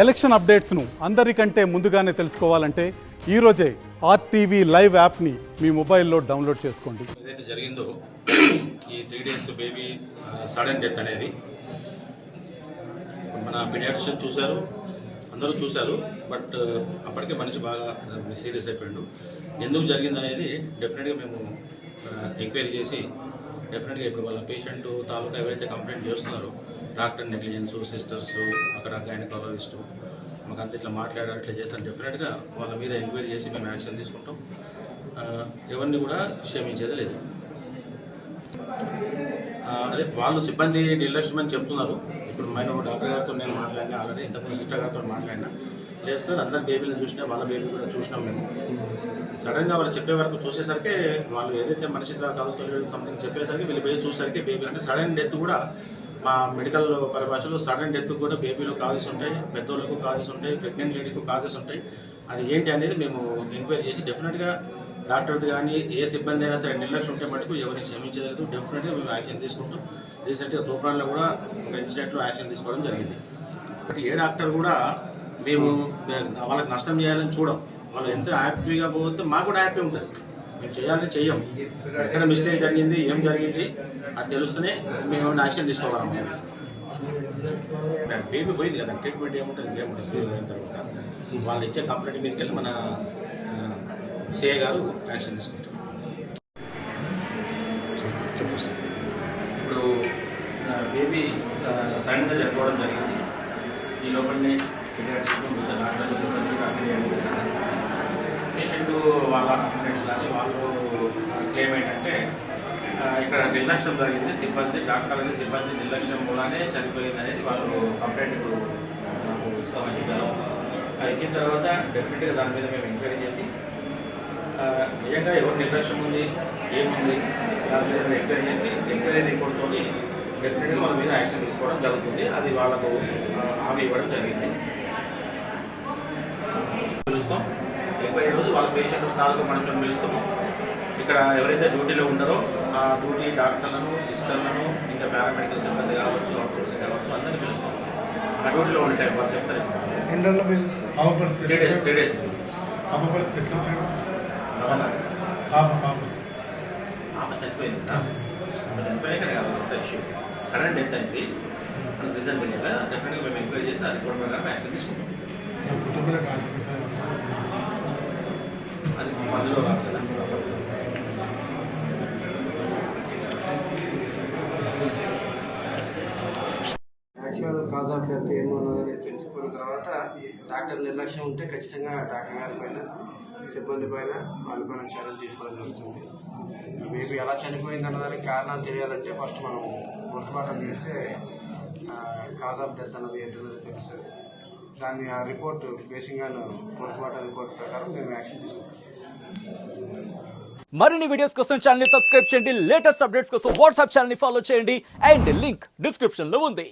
Election అప్డేట్స్ను అందరికంటే ముందుగానే తెలుసుకోవాలంటే ఈరోజే ఆర్టీవీ లైవ్ యాప్ని మీ మొబైల్లో డౌన్లోడ్ చేసుకోండి. ఏదైతే జరిగిందో ఈ 3 days బేబీ సడన్ డెత్ అనేది మన పీడియాట్రిషియన్ చూశారు, అందరూ చూశారు. బట్ అప్పటికే మనిషి బాగా సీరియస్ అయిపోయాడు. ఎందుకు జరిగింది అనేది డెఫినెట్గా మేము ఎంక్వైరీ చేసి డెఫినెట్గా ఇప్పుడు వాళ్ళ పేషెంట్ తాలూకా ఎవరైతే కంప్లైంట్ చేస్తున్నారో డాక్టర్ నెగ్లిజెన్స్, సిస్టర్స్, అక్కడ గైనకాలజిస్టు మాకంతా ఇట్లా మాట్లాడారు, ఇట్లా చేస్తారు. డెఫినెట్గా వాళ్ళ మీద ఎంక్వైరీ చేసి మేము యాక్షన్ తీసుకుంటాం. ఎవరిని కూడా క్షమించేది లేదు. అదే వాళ్ళు సిబ్బంది నిర్లక్ష్యం అని చెప్తున్నారు. ఇప్పుడు నేను డాక్టర్ గారితో నేను మాట్లాడినా, ఆల్రెడీ ఇంతకుముందు సిస్టర్ గారితో మాట్లాడినా. లేదు సార్, అందరు బేబీలను చూసినా, వాళ్ళ బేబీ కూడా చూసినాం మేము. సడన్గా వాళ్ళు చెప్పే వరకు చూసేసరికి వాళ్ళు ఏదైతే మనిషి ఇట్లా కలుగుతలేదు సంథింగ్ చెప్పేసరికి వీళ్ళు బేబీ చూసేసరికి బేబీ అంటే సడన్ డెత్ కూడా మా మెడికల్ పరిభాషలో సడన్ డెత్ కూడా బేబీలో కాజెస్ ఉంటాయి, పెద్దోళ్ళకు కాజెస్ ఉంటాయి, ప్రెగ్నెంట్ లేడీకు కాజెస్ ఉంటాయి. అది ఏంటి అనేది మేము ఎంక్వైరీ చేసి డెఫినెట్గా డాక్టర్ది కానీ ఏ సిబ్బంది అయినా సరే నిర్లక్ష్యం ఉంటే మటుకు ఎవరిని క్షమించలేదు. డెఫినెట్గా మేము యాక్షన్ తీసుకుంటాం. రీసెంట్గా తూప్రాన్లో కూడా ఒక ఇన్సిడెంట్లో యాక్షన్ తీసుకోవడం జరిగింది. బట్ ఏ డాక్టర్ కూడా మేము వాళ్ళకి నష్టం చేయాలని చూడం. వాళ్ళు ఎంత హ్యాపీగా పోతే మాకు కూడా హ్యాపీ ఉంటుంది. మేము చేయాలని చెయ్యం. ఎక్కడ మిస్టేక్ జరిగింది, ఏం జరిగింది అది తెలుస్తూనే మేము యాక్షన్ తీసుకోగలం. బేబీ పోయింది కదా, ట్రీట్మెంట్ ఏముంటుంది, ఏముంటుంది. బేబీ పోయిన తర్వాత వాళ్ళు ఇచ్చే కంప్లైంట్ మీదకి వెళ్ళి మన సిఐ గారు యాక్షన్ తీసుకుంటారు. ఇప్పుడు బేబీ సడన్గా చనిపోవడం జరిగింది. ఈ లోపలనే పేషెంట్ వాళ్ళ ఫ్రెండ్స్ కానీ వాళ్ళు క్లెయిమ్ ఏంటంటే ఇక్కడ నిర్లక్ష్యం జరిగింది, సిబ్బంది డాక్టర్ అనేది సిబ్బంది నిర్లక్ష్యం మూలానే చనిపోయింది అనేది వాళ్ళు కంప్లైంట్ ఇప్పుడు నాకు ఇస్తామని చెప్పారు. అది ఇచ్చిన తర్వాత డెఫినెట్గా దాని మీద మేము ఎంక్వైరీ చేసి నిజంగా ఎవరు నిర్లక్ష్యం ఉంది, ఏముంది దాని మీద ఎంక్వైరీ చేసి ఎంక్వైరీ రిపోర్ట్తో డెఫినెట్గా వాళ్ళ మీద యాక్షన్ తీసుకోవడం జరుగుతుంది. అది వాళ్ళకు హామీ ఇవ్వడం జరిగింది. పిలుస్తాం ఎంక్వైరీ రోజు వాళ్ళ పేషెంట్ 4 మనుషులను పిలుస్తాము. ఇక్కడ ఎవరైతే డ్యూటీలో ఉన్నారో ఆ డ్యూటీ డాక్టర్లను, సిస్టర్లను, ఇంకా పారామెడికల్ సిబ్బంది కావచ్చు, అవుట్సోర్స్ కావచ్చు, అందరినీ పిలుస్తాం. ఆ డ్యూటీలో ఉండే టైం వాళ్ళు చెప్తారు. 3 days ఆమె చనిపోయింది. ఆమె చనిపోయినా కదా ఇష్యూ సడన్ డెత్ అయింది. మనకు రీజన్ తెలియదా, డెఫినెట్గా మేము ఎంక్వైరీ చేసి ఆ రిపోర్ట్ ప్రకారం యాక్షన్ తీసుకుంటాం. అది మందులో రాదు కదా. యాక్చువల్ కాజ్ ఆఫ్ డెత్ ఏమన్నదని తెలుసుకున్న తర్వాత డాక్టర్ నిర్లక్ష్యం ఉంటే ఖచ్చితంగా డాక్టర్ గారి పైన, సిబ్బంది పైన, వాళ్ళ పైన చర్యలు తీసుకోవడం జరుగుతుంది. బేబీ ఎలా చనిపోయింది అన్నదానికి కారణాలు తెలియాలంటే ఫస్ట్ మనం పోస్ట్ మార్టం చేస్తే కాజ్ ఆఫ్ డెత్ అన్నది ఏంటన్నది తెలుస్తుంది. దాన్ని ఆ రిపోర్ట్ బేసిక్గా పోస్ట్ మార్టం రిపోర్ట్ ప్రకారం మేము యాక్షన్ తీసుకుంటాం. మరిన్ని వీడియోస్ కోసం ఛానల్ ని సబ్స్క్రైబ్ చేయండి. లేటెస్ట్ అప్డేట్స్ కోసం వాట్సాప్ ఛానల్ ని ఫాలో చేయండి. అండ్ లింక్ డిస్క్రిప్షన్ లో ఉంది.